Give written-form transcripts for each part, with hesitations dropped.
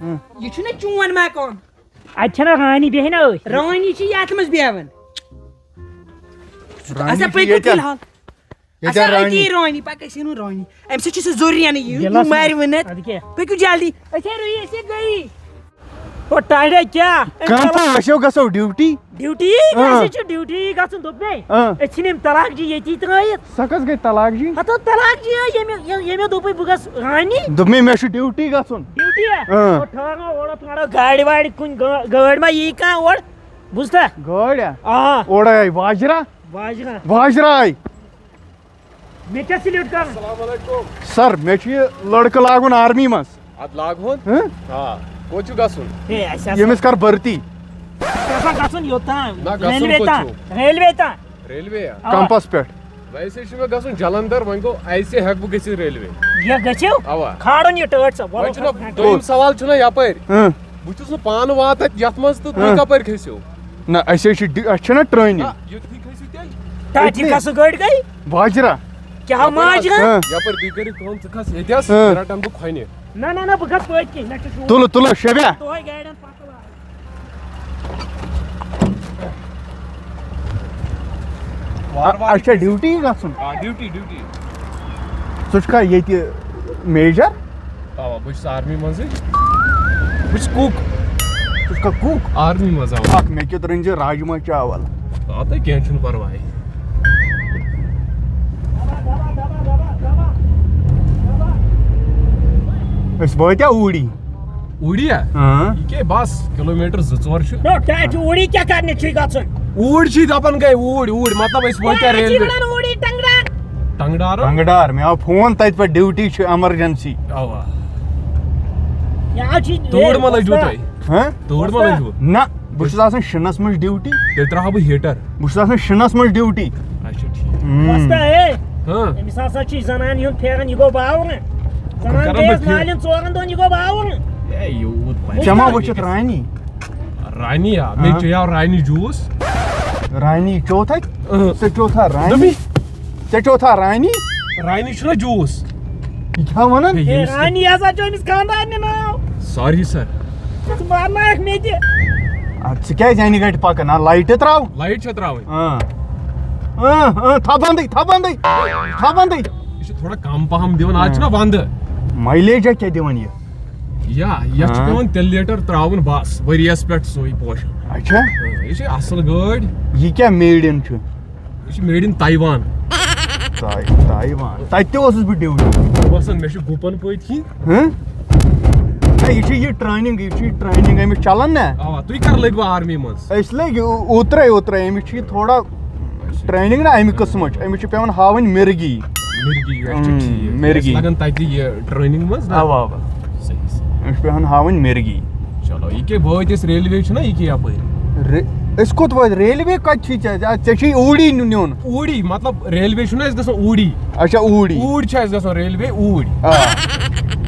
یہ چھُنہ چون مکان اتہِ چھنہ رانی بیٚہہِ نہ أتھۍ رانی چھِ یتھ منٛز بیٚہوان اچھا پٔکِو فِلحال اچھا أتی رانی پکھ أسۍ یِنو رانی امہِ سۭتۍ چھُ سُہ ضروٗری یہِ مارِ ؤنِتھ اَدٕ کیٛاہ پٔکِو جلدی اچھا روی أسۍ گٔیی او ٹاڑے کیٛاہ أسۍ گژھو ڈیوٹی ڈیوٹی اَسہِ چھُ ڈیوٹی گژھُن دوٚپ مےٚ أسۍ ژھٕنۍ یِم طلاق جی ییٚتی ترٛٲیِتھ سۄ کۄس گٔے طلاق جی ہتو طلاق جی ییٚمہِ دوٚپُے بہٕ گژھٕ رانی دوٚپ مےٚ چھُ ڈیوٹی گژھُن ڈیوٹی ٹھہرو اورٕ پھارو گاڑِ واڑِ کُنہِ گٲڑۍ ما یی کانٛہہ اورٕ بوٗزتھا گٲڑۍ آ اورے آیہِ واجرا واجرا واجرا آیہِ مےٚ کیٛاہ سلیوٹ کرُن سر مےٚ چھُ یہِ لڑکہٕ لاگُن آرمی منٛز اد لاگہون کوٚت چھُ گژھُن ہے اَسہِ ییٚمِس کر بھرتی آسان گژھُن یوٚتام نہ گژھُن ریلوے کوٚت تام چھُو ریلوے تام ریلوے کمپس پٮ۪ٹھ ویسے چھُ مےٚ گژھُن جلندر وۄنۍ گوٚو ایسے ہٮ۪کہٕ بہٕ گٔژھِتھ ریلوے یہِ گٔژھِو اوا کھالُن یہِ ٹٲٹھ سا وۄنۍ چھُنہ دوٚیِم سوال چھُنہ یپٲرۍ بہٕ چھُس نہٕ پانہٕ واتان یتھ منٛز تہٕ تُہۍ کپٲرۍ کھٔسِو نہ اَسہِ چھِ اَسہِ چھِنہ ٹرٛینِنٛگ یُتھُے کھٔسِو تیٚلہِ ٹاٹی کسہٕ گٲڑۍ گٔے واجرا کیٛاہ ماجرا یپٲرۍ تُہۍ کٔرِو کٲم ژٕ کھس ییٚتٮ۪س رٹن بہٕ کھۄنہِ نہ نہ نہ بہٕ کھسہٕ پٔتۍ کِنۍ مےٚ چھُ شوق تُلہٕ تُلہٕ شبیا دۄہے گاڑٮ۪ن پکہٕ لاگان اَسہِ چھا ڈیوٹی گژھُن ڈیوٹی ڈیوٹی ژٕ چھُکھا ییٚتہِ میجر اوا بہٕ چھُس آرمی منٛزٕے بہٕ چھُس کُک ژٕ چھُکھا کُک آرمی منٛز اوا اکھ مےٚ کیُتھ رٔنزِ راجما چاول آ تہٕ کینٛہہ چھُنہٕ پرواے أسۍ وٲتیا اوٗڑی اوٗڑی یہِ کیٛاہ بس کِلوٗمیٖٹر 2-4 چھُ ٹاٹی اوٗڑی کیٛاہ کرنہِ چھُے گژھُن اوٗرۍ چھِ دپان گٔے اوٗرۍ مطلب أسۍ وٲتیا ریلوے ٹنٛگڈار ٹنٛگڈار مےٚ آو فون تتہِ پٮ۪ٹھ ڈیوٹی چھِ ایمرجنسی اوا تۭر ما لٔجوٕ تۄہہِ تۭر ما لٔجوٕ نہ بہٕ چھُس آسان شِنس منٛز ڈیوٹی تیٚلہِ ترٛاوٕ بہٕ ہیٖٹر بہٕ چھُس آسان شِنس منٛز ڈیوٹی اچھا ٹھیٖک أمِس ہسا چھُے زنانہِ ہُنٛد پھیران یہِ گوٚو باورٕ زنان گٔیَس مالٮ۪ن 4 دۄہن یہِ گوٚو باورٕ ژےٚ ما وٕچھِتھ رانی رانی مےٚ چیٚیاو رانی جوٗس رانی چیوتھا ژےٚ چیوتھا رانی ژےٚ چیوتھا رانی رانی چھُنہ جوٗس یہِ کیٛاہ وَنان رانی ہسا چھُ أمِس خانٛدارنہِ ناو ساری سر ژٕ مارنایکھ مےٚ تہِ ژٕ کیٛازِ اَنہِ گٹہِ پکان لایٹہِ تراو لایٹ چھےٚ ترٛاوٕنۍ تھا بنٛدٕے تھا بنٛدٕے تھا بنٛدٕے یہِ چھُ تھوڑا کم پہم دِوان آز چھُنہ ونٛدٕ مایلیجا کیٛاہ دِوان یہِ یتھ چھُ پیٚوان تِلہٕ لیٖٹر ترٛاوُن بس ؤرۍیس پٮ۪ٹھ سُے پوشان اچھا یہِ چھِ اصٕل گٲڑۍ یہِ کیٛاہ میڈ اِن چھُ یہِ چھِ میڈ اِن تایوان تایوان تتہِ تہِ اوسُس بہٕ ڈیوٹی مےٚ باسان مےٚ چھُ گُپن پٔتۍ کِنۍ یہِ چھِ یہِ ٹرٛینِنٛگ أمِس چلان نا اوا تُہۍ کر لٔگوٕ آرمی منٛز أسۍ لٔگۍ اوترے أمِس چھِ یہِ تھوڑا ٹرٛینِنٛگ نا اَمہِ قٕسمٕچ أمِس چھِ پیٚوان ہاوٕنۍ مِرگی لگان تتہِ یہِ ٹرٛینِنٛگ منٛز اوا اوا صحیح أمِس چھِ پیٚوان ہاوٕنۍ مِرگی چلو یہِ کیٛاہ وٲتۍ أسۍ ریلوے چھُنہ یہِ کیٛاہ یپٲرۍ أسۍ کوٚت وٲتۍ ریلوے کتہِ چھُے ژےٚ چھُے اوٗڑی نیُن اوٗڑی مطلب ریلوے چھُنہ اَسہِ گژھُن اوٗڑی اچھا اوٗڑی اوٗڑۍ چھُ اَسہِ گژھُن ریلوے اوٗڑۍ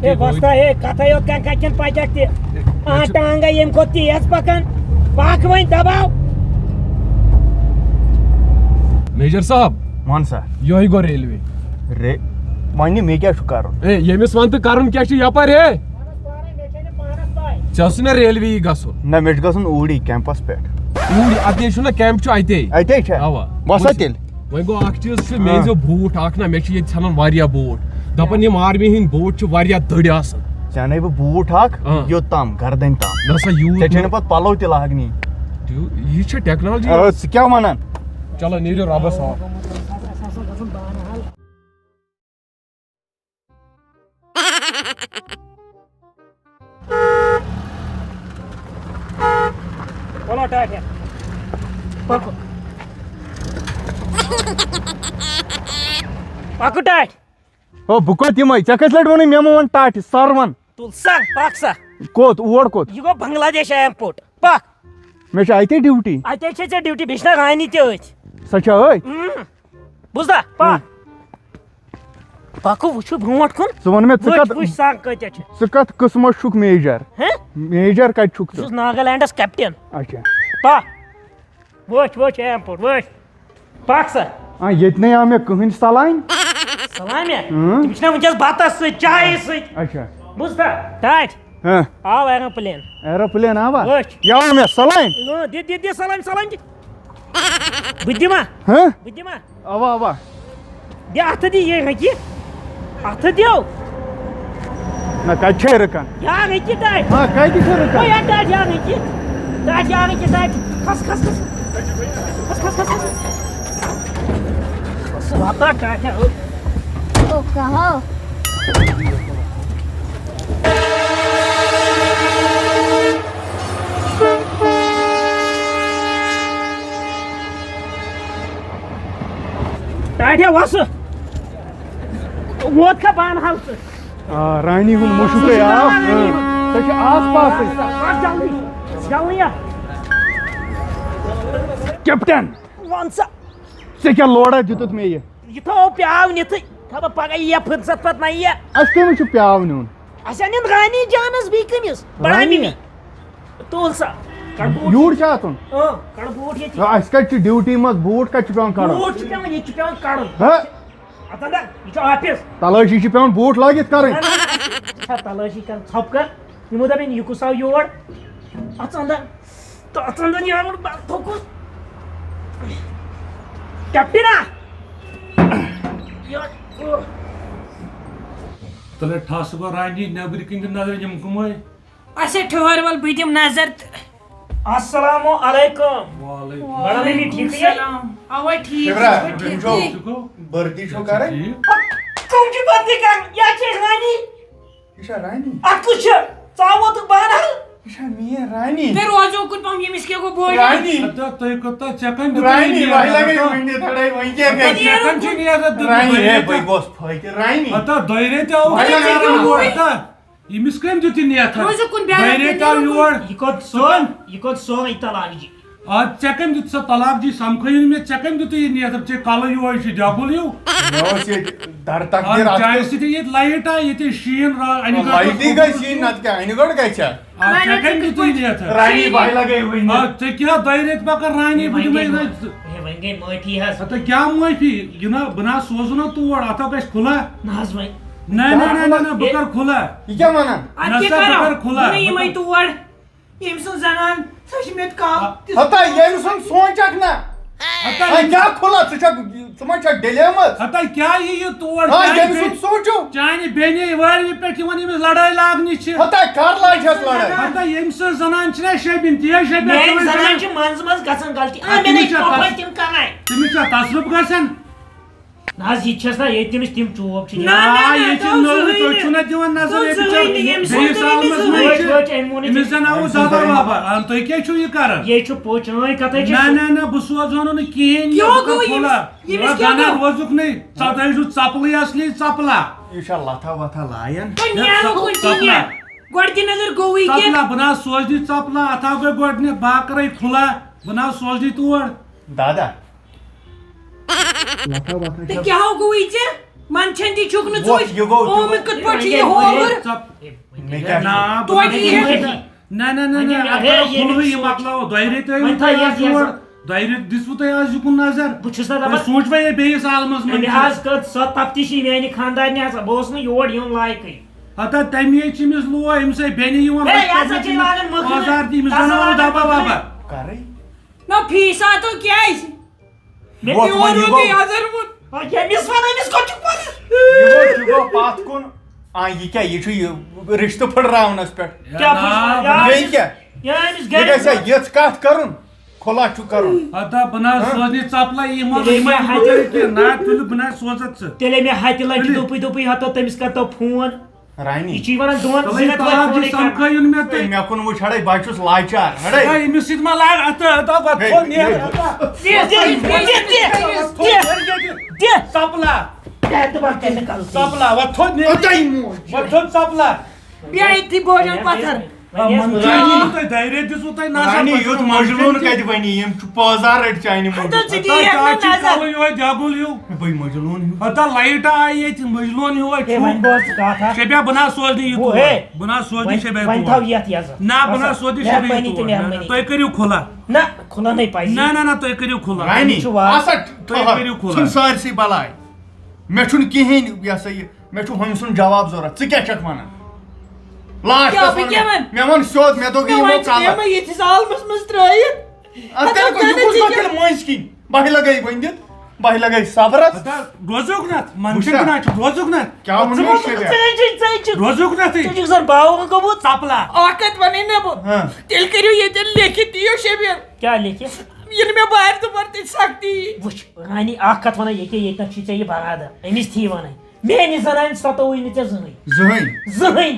ہے وستا ہے کتھے یوت کانٛہہ کتٮ۪ن پچکھ تہِ ٹانٛگا ییٚمہِ کھۄتہٕ تیز پکان پکھ وۄنۍ دباو میجر صاحب وَن سا یِہوے گوٚو ریلوے وۄنۍ مےٚ کیٛاہ چھُ کرُن ہے ییٚمِس وَن تہٕ کرُن کیٛاہ چھُ یپٲرۍ ہے ژےٚ اوسُے نہ ریلوے گژھُن نہ مےٚ چھُ گژھُن اوٗڑی کیمپس پٮ۪ٹھ اوٗڑۍ اتے چھُنہ کیمپ چھُ اتے چھا اوا وَسا تیٚلہِ وۄنۍ گوٚو اکھ چیٖز چھُ مےٚ أنۍزیو بوٗٹھ اکھ نہ مےٚ چھِ ییٚتہِ ژھٮ۪نان واریاہ بوٗٹھ دپان یِم آرمی ہٕنٛدۍ بوٗٹھ چھِ واریاہ دٔرۍ آسان ژےٚ اَنَے بہٕ بوٗٹھ اکھ یوٚتام گردنۍ تام نہ سا ژےٚ یوٗت چھے نہٕ پتہٕ پلو تہِ لاگنی یہِ چھِ ٹیکنالجی ژٕ کیٛاہ وَنان چلو نیٖرِو رۄبس حوال بولو ٹاٹیا پکو پکو ٹاٹھ بہٕ کوٚت یِمے ژےٚ کٔژِ لٹہِ ووٚنُے مےٚ مہ وَن ٹاٹہِ سر وَن تُل سا پکھ سا کوٚت اور کوٚت یہِ گوٚو بنگلادیش ایرپورٹ پکھ مےٚ چھِ اَتے ڈیوٹی اتے چھے ژےٚ ڈیوٹی بیٚیہِ چھِ نہ رانی تہِ أتھۍ سۄ چھا أتھۍ بوٗزتھا پکھ پکو وٕچھو برونٛٹھ کُن ژٕ وَن مےٚ ژٕ وٕچھ سا کۭتیاہ چھِ ژٕ کتھ قٕسمس چھُکھ میجر میجر کتہِ چھُکھ بہٕ چھُس ناگالینڈس کیپٹین اچھا پکھ وٕچھ ایرپورٹ وٕچھ پکھ سا ییٚتہِ آو مےٚ کٕہٕنۍ سلامہِ سلامیا تِم چھِنہ وٕنکیٚس بتس سۭتۍ چایہِ سۭتۍ اچھا بوٗزتھا ٹاٹھ ہاں آو ایروپلین ایروپلین آوا وٕچھ یاو مےٚ سلام دِ سلام سلام دِ بہٕ دِما ہاں بہٕ دِما اوا اوا دِ اَتھٕ دِ یہِ ہیٚکہِ اَتھٕ دِو نہ کتہِ چھے رٕکان یار ہیٚکہِ ٹاٹھ ہاں کتہِ چھے او رٕکان یار ٹاٹھ یار ہیٚکہِ ٹاٹھ یار ہیٚکہِ ٹاٹھ کھس کھس کھس کھس کھس کھس کھس واتہ ٹاٹھ او کہو ٹاٹھ وس ووت کھا بان حال ژٕ آ رانی ہُنٛد مُشکٕے آو سۄ چھِ آس پاسٕے جلدی جلدی کیپٹن وَن سا ژےٚ کیٛاہ لوڑا دِتُتھ مےٚ یہِ یہِ تھاو پیٛاو نِتھٕے خبر پگاہ یِیا فٕرسَت پَتہٕ نہ یِیا اَسہِ کٔمِس چھُ پیاو نیُن اَسہِ اَنن رانی جانس بیٚیہِ کٔمِس بڑامِمی تُل سا کڑ بوٗٹھ یوٗر چھا اَژُن کڑ بوٗٹھ ییٚتہِ اَسہِ کَتہِ چھِ ڈیوٹی منٛز بوٗٹھ کَتہِ چھُ پیٚوان کَڑُن بوٗٹھ چھُ پٮ۪وان ییٚتہِ چھُ پٮ۪وان کڑُن ہہ اَژان یہِ چھُ آفِس تلٲشی چھِ پیٚوان بوٗٹھ لٲگِتھ کَرٕنۍ چھا تلٲشی کر ژھۄپ کر یِمو دَپٮ۪ن یہِ کُس آو یور اَژانٛدن تہٕ اَژانٛدن یارٕ تھوٚکُس کیپٹنا تلے ٹھاس گو رانی نیبر کن نظر یم کمے اچھا ٹھہر ول بہٕ دِمہٕ نظر السلام علیکم وعلیکم بڑا بیبی ٹھیک ہے اوا ٹھیک بٔرتی چھو کَرٕنۍ کم چھِ بندی کر یا چھِ رانی یہِ چھا رانی اتھ کُس چھُ ژاوو تہٕ بانہل یہِ چھا میٛٲنۍ رانی تُہۍ روزو کُن پہم ییٚمِس کیٛاہ گوٚو بوے رانی اتا تُہۍ کوتاہ چکن رانی وۄنۍ لگے ؤنِتھ تھوڑا وۄنۍ کیٛاہ گژھِ چکن چھِ نیران رانی ہے بٔے گوس پھٔکہِ رانی اتا دۄیرے تہِ آو اتا ییٚمِس کٔمۍ دیُت یہِ نیتھر روزو کُن بیٛاکھ دۄیرے تہِ آو یور یہ کوٚت سون یہ کوٚت سورُے طلاق جی آز ژےٚ کٔمۍ دیُت سۄ طلاق جی سمکھٲیِن مےٚ ژےٚ کٔمۍ دیُت یہِ نیتھر ژےٚ کلہٕ یہوے چھُ ڈبل ہیوٗ مےٚ اوس ییٚتہِ در آز تقدیٖر چانہِ سۭتۍ ییٚتہِ لایٹ آے ییٚتہِ شیٖن انہِ لایٹی گژھِ یِنۍ نتہٕ کیٛاہ اَنہِ گۄڈٕ گژھِ آز ژےٚ کٔمۍ دیُت یہِ نیتھر رانی وۄنۍ لگے ؤنِتھ آز ژےٚ کیٛاہ دۄیہِ ریٚتۍ پکان رانی بہٕ دِمے وۄنۍ گٔے معٲفی حظ اتا کیٛاہ معٲفی یہِ نا بہٕ نہ سوزو نا تور اتھو گژھِ کھُلا نہ حظ وۄنۍ نہ بہٕ کر کھُلا یہِ کیٛاہ وَنان ادٕ کیٛاہ نسا بہٕ کرو کر کھُلا بہٕ یِمے تور ییٚمۍ سٕنٛز زنان سۄ چھِ مےٚ کم ہتا ییٚمہِ سُنٛد سونٛچکھ نہ وۄنۍ کیٛاہ کھُلا ژٕ چھکھ ژٕ ما چھکھ ڈلیمٕژ ہتا کیٛاہ یی یہِ تور ہاں ییٚمہِ سُنٛد سونٛچو چانہِ بیٚنہِ وارِ پٮ۪ٹھ یِوان ییٚمِس لڑٲے لاگنہِ چھِ ہتا کر لاجٮ۪س لڑٲے ہتا ییٚمہِ سٕنٛز زنان چھِنا شبیٖن تی شبیٖن میٛانہِ زنان چھِ منٛزٕ منٛزٕ گژھان غلطی مےٚ نے پۄپھر تِم کران تٔمِس چھا تصرُف گژھان نہ حظ یہِ تہِ چھَس نا ییٚتہِ تٔمِس تِم چوب چھِ یہِ چھِ نوٚو تُہۍ چھُو نہ دِوان نظر بیٚیِس آمٕژ أمِس زن آوُس دادا بابا تُہۍ کیٛاہ چھُو یہِ کران یے چھُ پوٚز چٲنۍ کتھے چھِ نہ بہٕ سوزہو نہٕ کِہیٖنۍ کیٛاہ گوٚو ییٚمِس کیٛاہ گنا گوٚو روزُکھ نہٕ ژۄدٲے چھُ ژپلٕے اصلی ژپلا یہِ چھا لتھا وتھا لایان تُہۍ نیرو کُن ژٕنہِ گۄڈٕ دِ نظر گوٚوٕے ژپلا کیٛاہ بہٕ نہ سوزنہِ ژپلا اتھ آو گٔے گۄڈٕنیتھ باقرے کھُلا بہٕ نہ سوزنہِ تور دادا لتھا وتھا تہٕ کیٛاہ ہو گوٚوٕے ژےٚ منٛچھن تہِ چھُکھ نہٕ وۄتھ یہِ گوٚو آمُت کِتھ پٲٹھۍ چھُ یہِ ہووُر مےٚ کیٛاہ نہ توتہِ یہِ کھُلوٕے یہِ مۄکلاو دۄیہِ ریٚتۍ آیوٕ دۄیہِ ریٚتۍ دِژوٕ تۄہہِ آز یُکُن نظر بہٕ چھُس نا تۄہہِ دپان سوٗنٛچوا یہِ بیٚیِس عالمس مےٚ منٛز حظ کٔر سۄ تفتیٖشی میانہِ خاندارنہِ ہسا بہٕ اوسُس نہٕ یور یُن لایقٕے ہتا تمے چھِ أمِس لو أمِس آیہِ بیٚنہِ یِوان یہِ ہسا چھِ لاگان بازار تہِ أمِس زن دبا وبا کرٕنۍ نہ فی ساتہٕ کیٛازِ مےٚ وۄتھ پیوٚو وۄنۍ یہِ رۄپیہِ گوٚو 1000 وُن ییٚمِس وَن أمِس کوٚت چھُکھ وَنان یہِ گوٚو پتھ کُن یہِ کیٛاہ یہِ چھُ یہِ رِشتہٕ پھٕٹراونس پٮ۪ٹھ بیٚیہِ کیٛاہ أمِس یہِ گژھِ یِژھ کتھ کرُن کھُلا چھُ کرُن ہتا بہٕ نہ سوزنہِ ژپلا یِم نہ تُلہِ بہٕ نہ سوزتھ ژٕ تیٚلے مےٚ ہتہِ لٹہِ دوٚپُے ہتو تٔمِس کرتو فون رانی یہِ چھُے ونان دۄن تۄہہِ طلاق جی سمکھٲیُن مےٚ تُہۍ مےٚ کُن وٕچھ ہڑے بہٕ چھُس لاچار ہڑے أمِس سۭتۍ ما لاگ ژپلا ژپلا وۄنۍ تھوٚد ژپلا بیٚیہِ تہِ بوجن پتھر تۄہہِ دۄیہِ ریٚتۍ دِژوٕ تۄہہِ رانی یُتھ مجلوٗن کتہِ بنی یِم چھُ پٲزار رٹہِ چانہِ موٗجوٗب یِہوے دٮ۪بُل ہیوٗ بٔے مجلوٗن ہیوٗ ہتا لایٹ آیہِ ییٚتہِ مجلون ہیوٗ شبیا بہٕ نہ سوزنہِ یہِ تور بہٕ نہ سوزنہِ شبیا نہ بہٕ نہ سوزنہِ شبیا تُہۍ کٔرِو کھُلا نہ کھُلنٕے پزِ نہ تُہۍ کٔرِو کھُلا رانی آسا تُہۍ کٔرِو کھُلا ژھٕن سٲرسٕے بلاے مےٚ چھُنہٕ کِہیٖنۍ یہِ ہسا یہِ مےٚ چھُ ہُمہِ سُنٛد جواب ضوٚرتھ ژٕ کیٛاہ چھکھ ونان لاش کیٛاہ بہٕ کیٛاہ وَنہٕ؟ مےٚ ووٚن سیوٚد مےٚ دوٚپ یِمو کَلہٕ ییٚتھِس عالمس منٛز ترٛٲیِتھ اَدٕ تیٚلہِ یہِ کُس گوٚو تیٚلہِ مٔنٛزۍ کِنۍ بہہِ لگٲے ؤنِتھ بہہِ لگٲے صبرس روزُک نتھ منشن گناہ روزُک نتھ کیٛاہ ووٚنُے شیٚبیا روزُک نتھ باو گوٚمُت ژپلا اکھ کتھ ونے نا بہٕ تیٚلہِ کٔرِو ییٚتٮ۪ن لیکھِتھ دِیِو شبیر کیٛاہ لیکھِتھ ییٚلہِ مےٚ بارِ دُبار تہِ سختی وٕچھ رانی اکھ کتھ ونان ییٚتٮ۪ن چھُے ژےٚ یہِ برادر أمِس تھی ونٕنۍ میٛانہِ زنانہِ ستووٕے نہٕ ژےٚ زٕہٕنۍ زٕہٕنۍ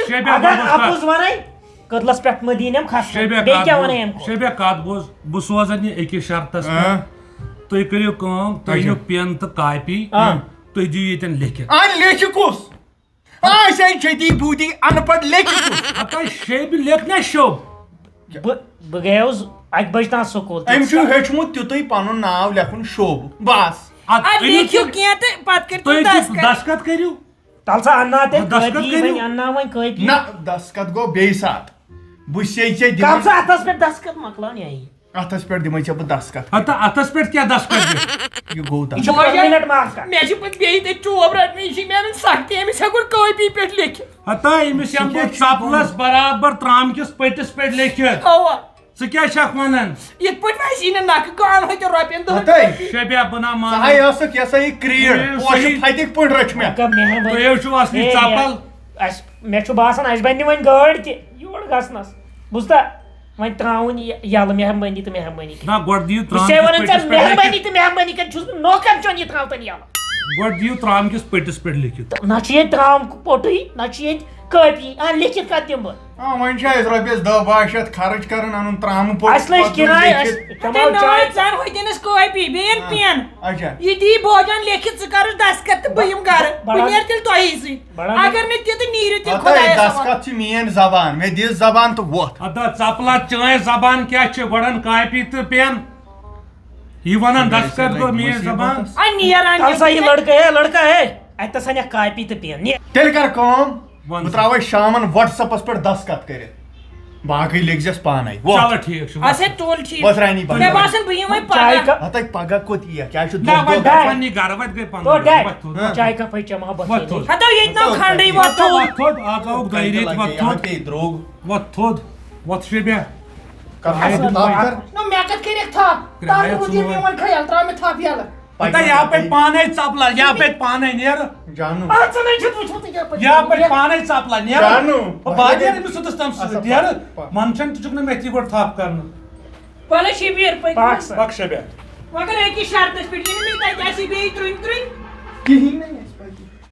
نہٕ اگر اپُز ونے کٔدلس پٮ۪ٹھ مہ دِیٖنٮ۪م کھسنہٕ بیٚیہِ کیٛاہ ونے اَمہِ شیبیا کتھ بوز بہٕ سوزن یہِ أکِس شرطس پٮ۪ٹھ تُہۍ کٔرِو کٲم تُہۍ أنِو پٮ۪ن تہٕ کاپی تُہۍ دِیِو ییٚتٮ۪ن لیکھِتھ لیکھِ کُس آسہِ چھٔتی بوٗدی اَنہٕ پڑھ لیکھِ کُس ہتا شیبہِ لیکھ نا شوب بہٕ گٔیوس 1 بجہِ تام سکوٗل أمۍ چھُ ہیوٚچھمُت تیُتُے پنُن ناو لیکھُن شوب بس لیکھِو کینٛہہ تہٕ پتہٕ کٔرِو تُہۍ دسخت کٔرِو تل سا انناو تیٚلہِ دستخط کٲپی کٔرِو. وۄنۍ انناو وۄنۍ کٲپی نہ دسخت گوٚو بیٚیہِ ساتہٕ بہٕ چھسے ژےٚ کم دِوان سا اتھس پٮ۪ٹھ دسخت مۄکلاون یہِ اتھس پٮ۪ٹھ دِمے ژےٚ بہٕ دسخت ہتا اتھس پٮ۪ٹھ کیٛاہ دسخت یہِ گوٚو چھُ پٔرمِنٹ مارکس مےٚ چھِ پتہٕ بیٚیہِ تَتہِ چوب رٹنہٕ یہِ چھِ مےٚ اَنٕنۍ سختی أمِس ہٮ۪کو کٲپی پٮ۪ٹھ لیکھِتھ ہتا أمِس ہٮ۪مہٕ بہٕ ژپلس برابر ترام کِس پٔٹِس پٮ۪ٹھ لیکھِتھ اَوا ژٕ کیٛاہ چھکھ ونان یِتھ پٲٹھۍ ویسی نہٕ نکھٕ گان ہوتہِ رۄپین ہتاے شیبیا بنا مان ژٕ ہاے ٲسٕکھ یہِ سا یہِ کرٛیٖڈ پوشہِ پھتِکۍ پٲٹھۍ رٔچھ مےٚ تُہۍ چھُو اصلی ژپل مےٚ چھُ باسان اَسہِ بنہِ وۄنۍ گٲڑۍ تہِ یور گژھنس بوٗزتا وۄنۍ ترٛاوُن یَلہٕ مہربٲنی تہٕ مہربٲنی نہ گۄڈٕ دِیِو بہٕ چھسے وَنان ژےٚ مہربٲنی تہٕ مہربٲنی کٔرِتھ چھُس بہٕ نوکر چون یہِ ترٛاو تَن یَلہٕ گۄڈٕ دِیِو ترام کِس پٔٹِس پٮ۪ٹھ لیکھِتھ نہ چھُ ییٚتہِ ترٛام پوٚٹُے نہ چھُ ییٚتہِ کٲپی لیکھِتھ کتھ دِمہٕ بہٕ وۄنۍ چھِ اَسہِ رۄپیَس 10-12 شیٚتھ خرٕچ کران اَنُن ترٛامہٕ پوٚٹ اَسہِ لٔج کِراے أسۍ چٮ۪مو چاے ژَن ہوتٮ۪نس کٲپی بیٚیہِ پٮ۪ن اچھا یہِ دِی بوجان لیکھِتھ ژٕ کَرُس دسخت تہٕ بہٕ یِمہٕ گرٕ بہٕ نیرٕ تیٚلہِ تۄہی سۭتۍ اگر نہٕ تہِ تہٕ نیٖرِو تیٚلہِ ہتاے خۄدایس حوالہٕ دسخت چھِ میٲنۍ زبان مےٚ دِژ زبان تہٕ ووٚتھ ہتا ژپلا چٲنۍ زبان کیٛاہ چھِ گۄڈن کاپی تہٕ پٮ۪ن یہِ ونان دسخت گوٚو میٲنۍ زبان نیران تل سا یہِ لڑکہٕ ہے اتٮ۪س اَنٮ۪کھ کاپی تہٕ پٮ۪ن تیٚلہِ کر کٲم بہٕ تراوے شامن وٹس ایپس پٮ۪ٹھ دسخت کٔرِتھ باقٕے لیکھزٮ۪س پانے چلو ٹھیٖک چھُ اَسے تُل ٹھیٖک بس رانی مےٚ باسان بہٕ یِمہٕ وۄنۍ پگاہ ہتاے پگاہ کوٚت یِیَکھ کیٛازِ چھُ نہ دۄہ وۄنۍ دۄہ پننہِ گرٕ وۄنۍ گٔے تو ڈیڈ پنُن چاے کپ چٮ۪مہٕ بہٕ وۄتھ تھوٚد ہتو ییٚتہِ نو کھنڈٕے وۄتھو وۄتھ تھوٚد آز آوُکھ 2 رٮ۪تۍ وۄتھ تھوٚد پیٚیہِ درٛوگ وۄتھ تھوٚد وۄتھ شیبیا نو مےٚ کتھ کٔرِکھ تھپھ تَنہٕ روٗد یہِ میون خیال ترٛاو مےٚ تھپھ یَلہٕ ہتا یپٲرۍ پانے ژپلا یپٲرۍ پانے نیرٕ جانو یپٲرۍ پانے ژپلا نیرٕ جانو بہٕ نیرٕ أمِس سٕنٛدِس تَمہِ سۭتۍ نیرٕ منشن تہِ چھُکھ نہٕ مےٚ تہِ گۄڈٕ تھپھ کرنہٕ وَلہٕ شبیٖر پک شیبیا مگر أکِس شرطس پٮ۪ٹھ یہِ نہٕ مےٚ تَتہِ آسی بیٚیہِ ترٛٲنۍ کِہیٖنۍ نہٕ